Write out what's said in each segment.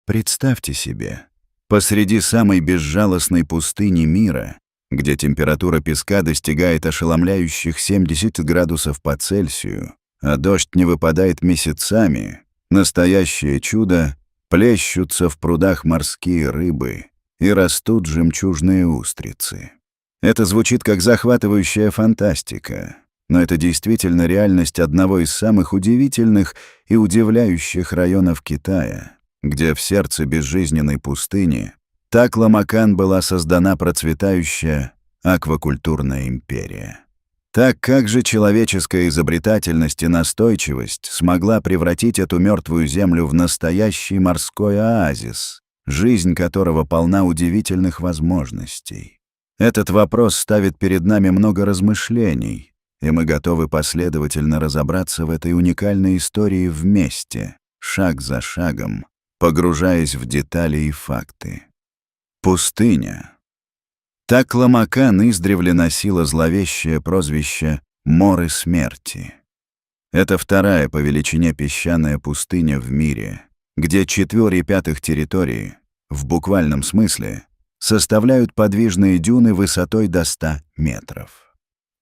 Представьте себе, посреди самой безжалостной пустыни мира, где температура песка достигает ошеломляющих 70 градусов по Цельсию, а дождь не выпадает месяцами, настоящее чудо, плещутся в прудах морские рыбы и растут жемчужные устрицы. Это звучит как захватывающая фантастика, но это действительно реальность одного из самых удивительных и удивляющих районов Китая, где в сердце безжизненной пустыни Такла-Макан была создана процветающая аквакультурная империя. Так как же человеческая изобретательность и настойчивость смогла превратить эту мертвую землю в настоящий морской оазис, жизнь которого полна удивительных возможностей? Этот вопрос ставит перед нами много размышлений, и мы готовы последовательно разобраться в этой уникальной истории вместе, шаг за шагом, погружаясь в детали и факты. Пустыня. Такла-Макан издревле носила зловещее прозвище «Моры смерти». Это вторая по величине песчаная пустыня в мире, где 4/5 территории, в буквальном смысле, составляют подвижные дюны высотой до 100 метров.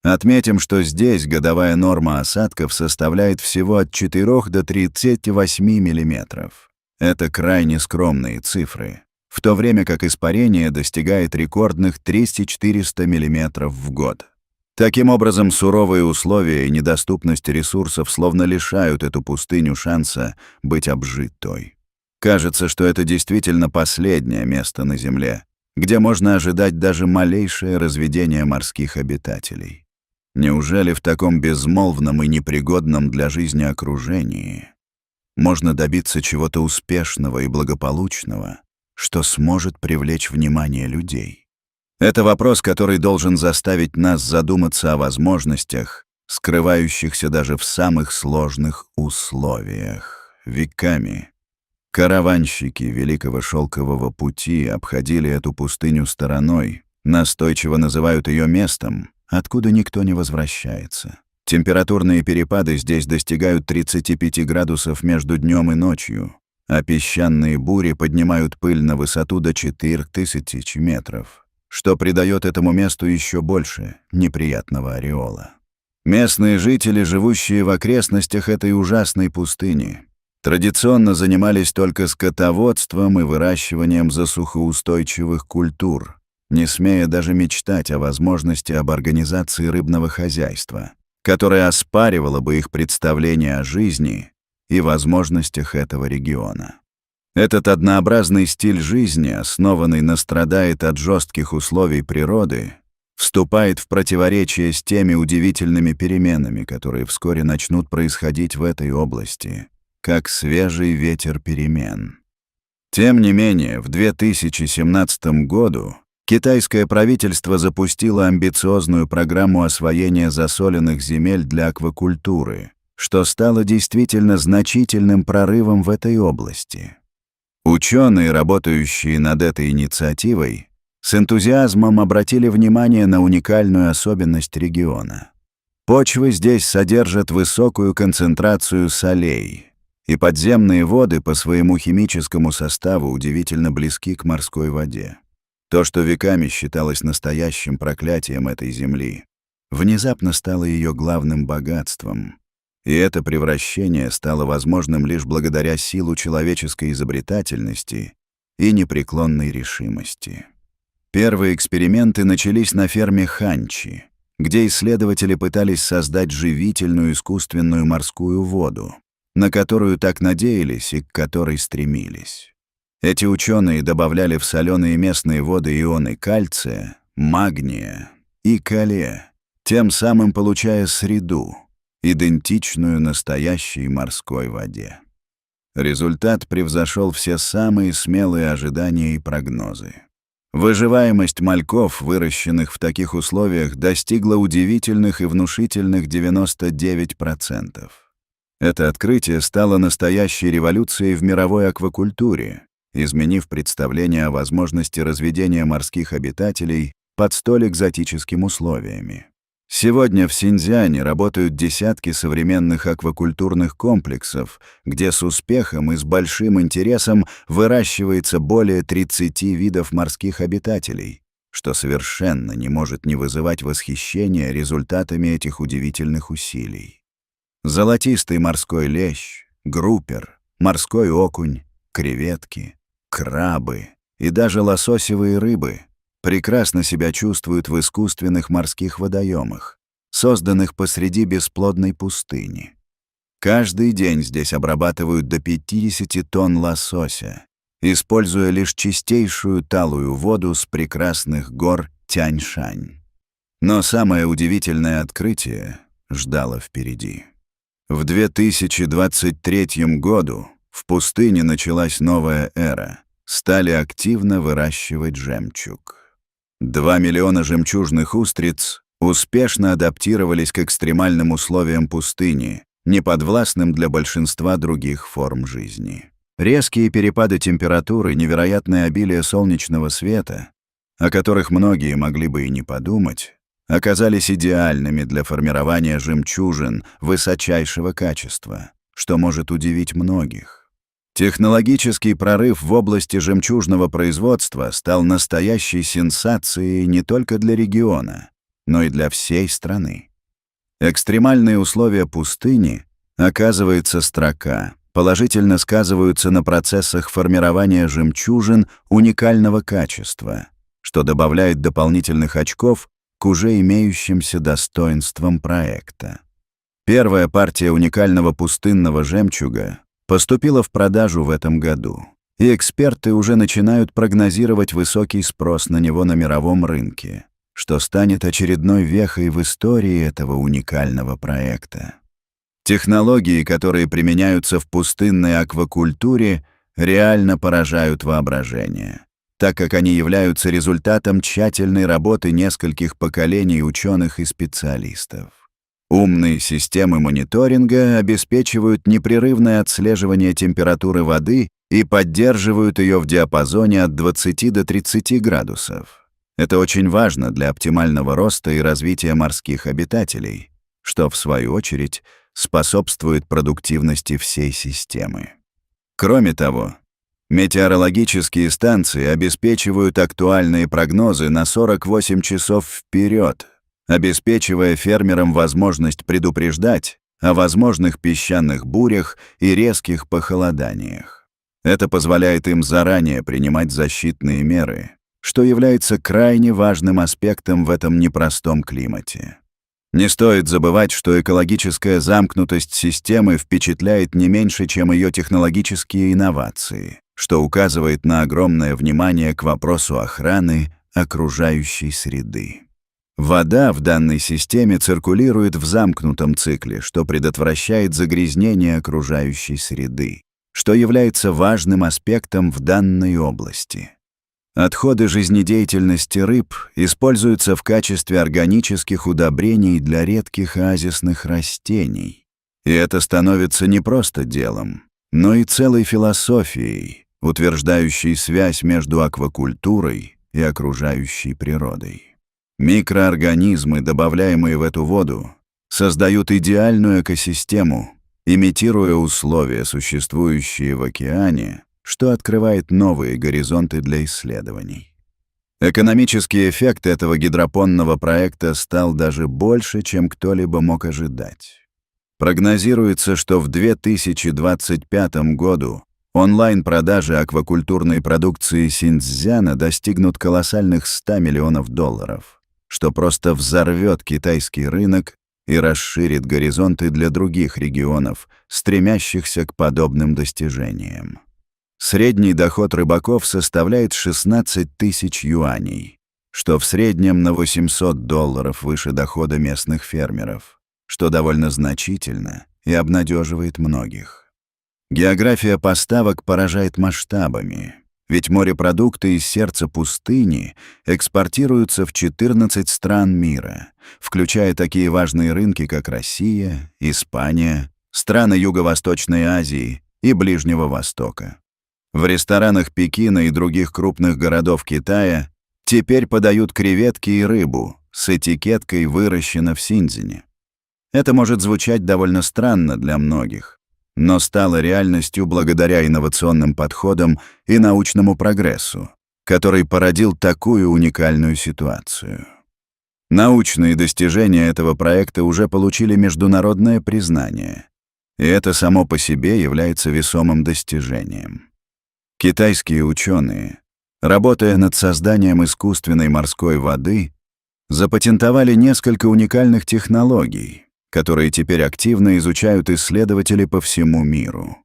Отметим, что здесь годовая норма осадков составляет всего от 4 до 38 миллиметров. Это крайне скромные цифры, в то время как испарение достигает рекордных 300-400 мм в год. Таким образом, суровые условия и недоступность ресурсов словно лишают эту пустыню шанса быть обжитой. Кажется, что это действительно последнее место на Земле, где можно ожидать даже малейшее разведение морских обитателей. Неужели в таком безмолвном и непригодном для жизни окружении можно добиться чего-то успешного и благополучного, что сможет привлечь внимание людей? Это вопрос, который должен заставить нас задуматься о возможностях, скрывающихся даже в самых сложных условиях. Веками караванщики Великого Шелкового пути обходили эту пустыню стороной, настойчиво называют ее местом, откуда никто не возвращается. Температурные перепады здесь достигают 35 градусов между днем и ночью, а песчаные бури поднимают пыль на высоту до 4000 метров, что придает этому месту еще больше неприятного ореола. Местные жители, живущие в окрестностях этой ужасной пустыни, традиционно занимались только скотоводством и выращиванием засухоустойчивых культур, не смея даже мечтать о возможности об организации рыбного хозяйства, которое оспаривало бы их представление о жизни и возможностях этого региона. Этот однообразный стиль жизни, основанный на страдает от жестких условий природы, вступает в противоречие с теми удивительными переменами, которые вскоре начнут происходить в этой области, как свежий ветер перемен. Тем не менее, в 2017 году китайское правительство запустило амбициозную программу освоения засоленных земель для аквакультуры, что стало действительно значительным прорывом в этой области. Ученые, работающие над этой инициативой, с энтузиазмом обратили внимание на уникальную особенность региона. Почвы здесь содержат высокую концентрацию солей, и подземные воды по своему химическому составу удивительно близки к морской воде. То, что веками считалось настоящим проклятием этой земли, внезапно стало ее главным богатством. И это превращение стало возможным лишь благодаря силе человеческой изобретательности и непреклонной решимости. Первые эксперименты начались на ферме Ханчи, где исследователи пытались создать живительную искусственную морскую воду, на которую так надеялись и к которой стремились. Эти ученые добавляли в соленые местные воды ионы кальция, магния и калия, тем самым получая среду, идентичную настоящей морской воде. Результат превзошел все самые смелые ожидания и прогнозы. Выживаемость мальков, выращенных в таких условиях, достигла удивительных и внушительных 99%. Это открытие стало настоящей революцией в мировой аквакультуре, изменив представление о возможности разведения морских обитателей под столь экзотическими условиями. Сегодня в Синьцзяне работают десятки современных аквакультурных комплексов, где с успехом и с большим интересом выращивается более 30 видов морских обитателей, что совершенно не может не вызывать восхищения результатами этих удивительных усилий. Золотистый морской лещ, группер, морской окунь, креветки, крабы и даже лососевые рыбы прекрасно себя чувствуют в искусственных морских водоемах, созданных посреди бесплодной пустыни. Каждый день здесь обрабатывают до 50 тонн лосося, используя лишь чистейшую талую воду с прекрасных гор Тяньшань. Но самое удивительное открытие ждало впереди. В 2023 году в пустыне началась новая эра. Стали активно выращивать жемчуг. 2 миллиона жемчужных устриц успешно адаптировались к экстремальным условиям пустыни, неподвластным для большинства других форм жизни. Резкие перепады температуры, невероятное обилие солнечного света, о которых многие могли бы и не подумать, оказались идеальными для формирования жемчужин высочайшего качества, что может удивить многих. Технологический прорыв в области жемчужного производства стал настоящей сенсацией не только для региона, но и для всей страны. Экстремальные условия пустыни, оказывается, строка, положительно сказываются на процессах формирования жемчужин уникального качества, что добавляет дополнительных очков к уже имеющимся достоинствам проекта. Первая партия уникального пустынного жемчуга поступила в продажу в этом году, и эксперты уже начинают прогнозировать высокий спрос на него на мировом рынке, что станет очередной вехой в истории этого уникального проекта. Технологии, которые применяются в пустынной аквакультуре, реально поражают воображение, так как они являются результатом тщательной работы нескольких поколений ученых и специалистов. Умные системы мониторинга обеспечивают непрерывное отслеживание температуры воды и поддерживают ее в диапазоне от 20 до 30 градусов. Это очень важно для оптимального роста и развития морских обитателей, что, в свою очередь, способствует продуктивности всей системы. Кроме того, метеорологические станции обеспечивают актуальные прогнозы на 48 часов вперед, обеспечивая фермерам возможность предупреждать о возможных песчаных бурях и резких похолоданиях. Это позволяет им заранее принимать защитные меры, что является крайне важным аспектом в этом непростом климате. Не стоит забывать, что экологическая замкнутость системы впечатляет не меньше, чем ее технологические инновации, что указывает на огромное внимание к вопросу охраны окружающей среды. Вода в данной системе циркулирует в замкнутом цикле, что предотвращает загрязнение окружающей среды, что является важным аспектом в данной области. Отходы жизнедеятельности рыб используются в качестве органических удобрений для редких оазисных растений. И это становится не просто делом, но и целой философией, утверждающей связь между аквакультурой и окружающей природой. Микроорганизмы, добавляемые в эту воду, создают идеальную экосистему, имитируя условия, существующие в океане, что открывает новые горизонты для исследований. Экономический эффект этого гидропонного проекта стал даже больше, чем кто-либо мог ожидать. Прогнозируется, что в 2025 году онлайн-продажи аквакультурной продукции Синьцзяна достигнут колоссальных $100 миллионов, что просто взорвет китайский рынок и расширит горизонты для других регионов, стремящихся к подобным достижениям. Средний доход рыбаков составляет 16 тысяч юаней, что в среднем на $800 выше дохода местных фермеров, что довольно значительно и обнадеживает многих. География поставок поражает масштабами, ведь морепродукты из сердца пустыни экспортируются в 14 стран мира, включая такие важные рынки, как Россия, Испания, страны Юго-Восточной Азии и Ближнего Востока. В ресторанах Пекина и других крупных городов Китая теперь подают креветки и рыбу, с этикеткой «Выращено в Синьцзяне». Это может звучать довольно странно для многих, но стало реальностью благодаря инновационным подходам и научному прогрессу, который породил такую уникальную ситуацию. Научные достижения этого проекта уже получили международное признание, и это само по себе является весомым достижением. Китайские ученые, работая над созданием искусственной морской воды, запатентовали несколько уникальных технологий, которые теперь активно изучают исследователи по всему миру.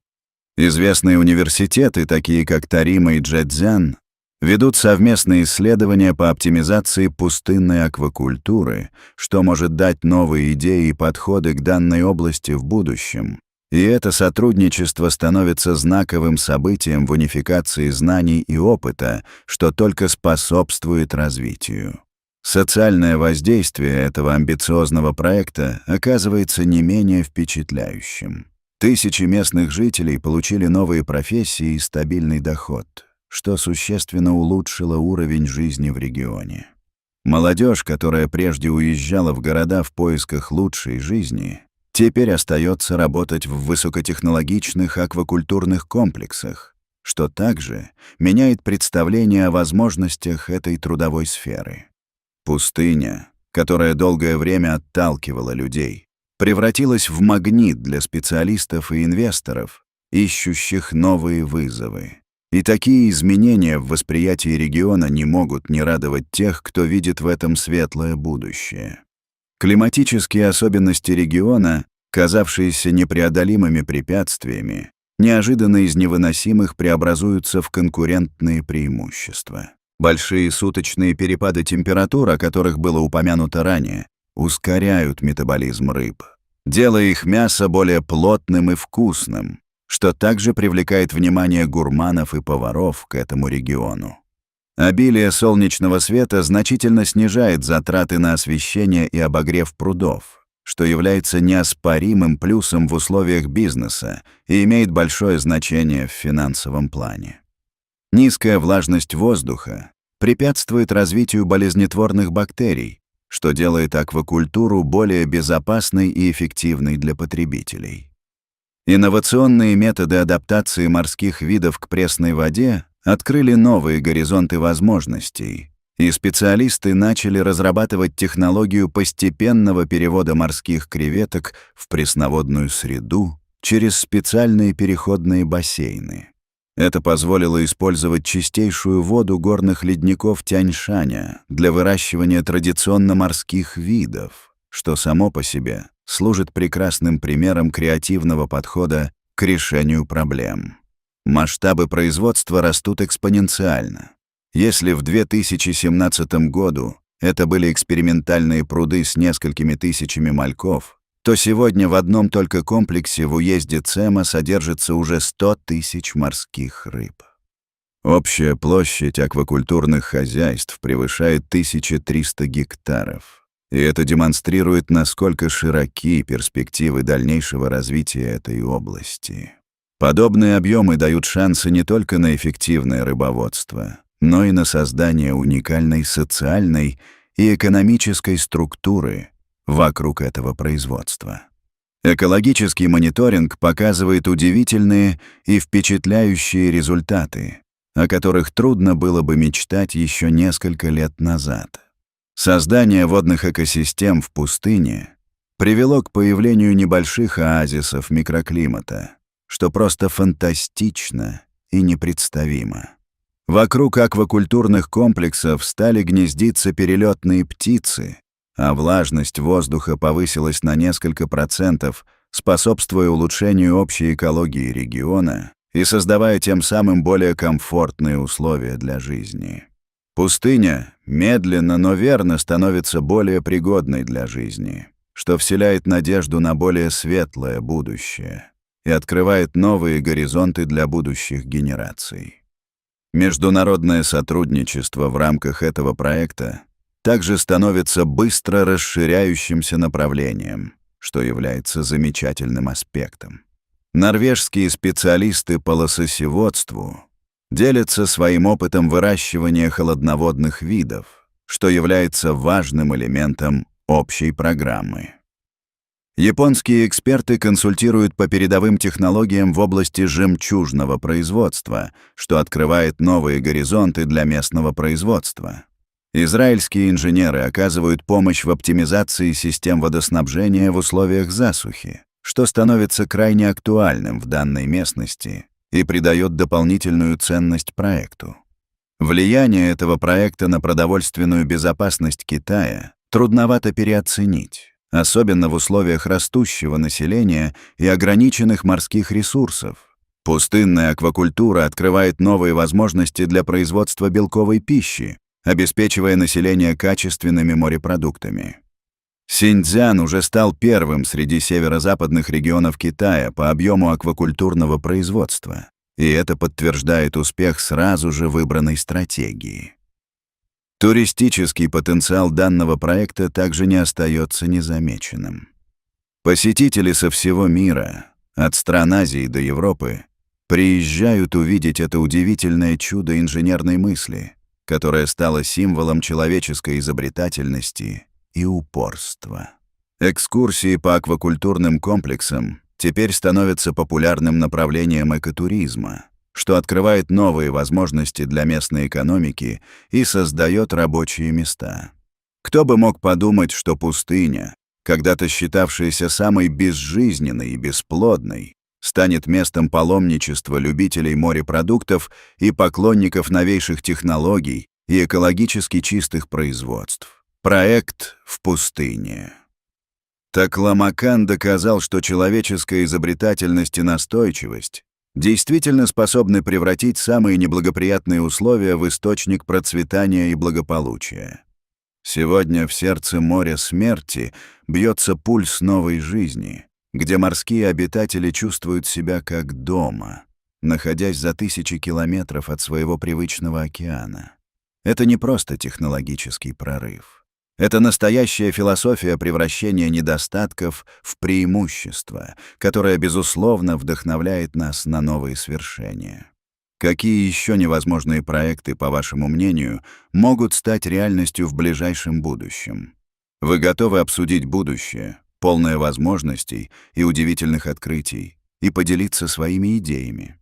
Известные университеты, такие как Торима и Джэцзян, ведут совместные исследования по оптимизации пустынной аквакультуры, что может дать новые идеи и подходы к данной области в будущем. И это сотрудничество становится знаковым событием в унификации знаний и опыта, что только способствует развитию. Социальное воздействие этого амбициозного проекта оказывается не менее впечатляющим. Тысячи местных жителей получили новые профессии и стабильный доход, что существенно улучшило уровень жизни в регионе. Молодежь, которая прежде уезжала в города в поисках лучшей жизни, теперь остается работать в высокотехнологичных аквакультурных комплексах, что также меняет представление о возможностях этой трудовой сферы. Пустыня, которая долгое время отталкивала людей, превратилась в магнит для специалистов и инвесторов, ищущих новые вызовы. И такие изменения в восприятии региона не могут не радовать тех, кто видит в этом светлое будущее. Климатические особенности региона, казавшиеся непреодолимыми препятствиями, неожиданно из невыносимых преобразуются в конкурентные преимущества. Большие суточные перепады температур, о которых было упомянуто ранее, ускоряют метаболизм рыб, делая их мясо более плотным и вкусным, что также привлекает внимание гурманов и поваров к этому региону. Обилие солнечного света значительно снижает затраты на освещение и обогрев прудов, что является неоспоримым плюсом в условиях бизнеса и имеет большое значение в финансовом плане. Низкая влажность воздуха препятствует развитию болезнетворных бактерий, что делает аквакультуру более безопасной и эффективной для потребителей. Инновационные методы адаптации морских видов к пресной воде открыли новые горизонты возможностей, и специалисты начали разрабатывать технологию постепенного перевода морских креветок в пресноводную среду через специальные переходные бассейны. Это позволило использовать чистейшую воду горных ледников Тяньшаня для выращивания традиционно морских видов, что само по себе служит прекрасным примером креативного подхода к решению проблем. Масштабы производства растут экспоненциально. Если в 2017 году это были экспериментальные пруды с несколькими тысячами мальков, то сегодня в одном только комплексе в уезде Цема содержится уже 100 тысяч морских рыб. Общая площадь аквакультурных хозяйств превышает 1300 гектаров. И это демонстрирует, насколько широки перспективы дальнейшего развития этой области. Подобные объемы дают шансы не только на эффективное рыбоводство, но и на создание уникальной социальной и экономической структуры вокруг этого производства. Экологический мониторинг показывает удивительные и впечатляющие результаты, о которых трудно было бы мечтать еще несколько лет назад. Создание водных экосистем в пустыне привело к появлению небольших оазисов микроклимата, что просто фантастично и непредставимо. Вокруг аквакультурных комплексов стали гнездиться перелетные птицы, а влажность воздуха повысилась на несколько процентов, способствуя улучшению общей экологии региона и создавая тем самым более комфортные условия для жизни. Пустыня медленно, но верно становится более пригодной для жизни, что вселяет надежду на более светлое будущее и открывает новые горизонты для будущих генераций. Международное сотрудничество в рамках этого проекта также становится быстро расширяющимся направлением, что является замечательным аспектом. Норвежские специалисты по лососеводству делятся своим опытом выращивания холодноводных видов, что является важным элементом общей программы. Японские эксперты консультируют по передовым технологиям в области жемчужного производства, что открывает новые горизонты для местного производства. Израильские инженеры оказывают помощь в оптимизации систем водоснабжения в условиях засухи, что становится крайне актуальным в данной местности и придает дополнительную ценность проекту. Влияние этого проекта на продовольственную безопасность Китая трудновато переоценить, особенно в условиях растущего населения и ограниченных морских ресурсов. Пустынная аквакультура открывает новые возможности для производства белковой пищи, обеспечивая население качественными морепродуктами. Синьцзян уже стал первым среди северо-западных регионов Китая по объему аквакультурного производства, и это подтверждает успех сразу же выбранной стратегии. Туристический потенциал данного проекта также не остается незамеченным. Посетители со всего мира, от стран Азии до Европы, приезжают увидеть это удивительное чудо инженерной мысли, которое стало символом человеческой изобретательности и упорства. Экскурсии по аквакультурным комплексам теперь становятся популярным направлением экотуризма, что открывает новые возможности для местной экономики и создает рабочие места. Кто бы мог подумать, что пустыня, когда-то считавшаяся самой безжизненной и бесплодной, станет местом паломничества любителей морепродуктов и поклонников новейших технологий и экологически чистых производств. Проект в пустыне. Такламакан доказал, что человеческая изобретательность и настойчивость действительно способны превратить самые неблагоприятные условия в источник процветания и благополучия. Сегодня в сердце моря смерти бьется пульс новой жизни, где морские обитатели чувствуют себя как дома, находясь за тысячи километров от своего привычного океана. Это не просто технологический прорыв. Это настоящая философия превращения недостатков в преимущества, которая, безусловно, вдохновляет нас на новые свершения. Какие еще невозможные проекты, по вашему мнению, могут стать реальностью в ближайшем будущем? Вы готовы обсудить будущее, полное возможностей и удивительных открытий, и поделиться своими идеями?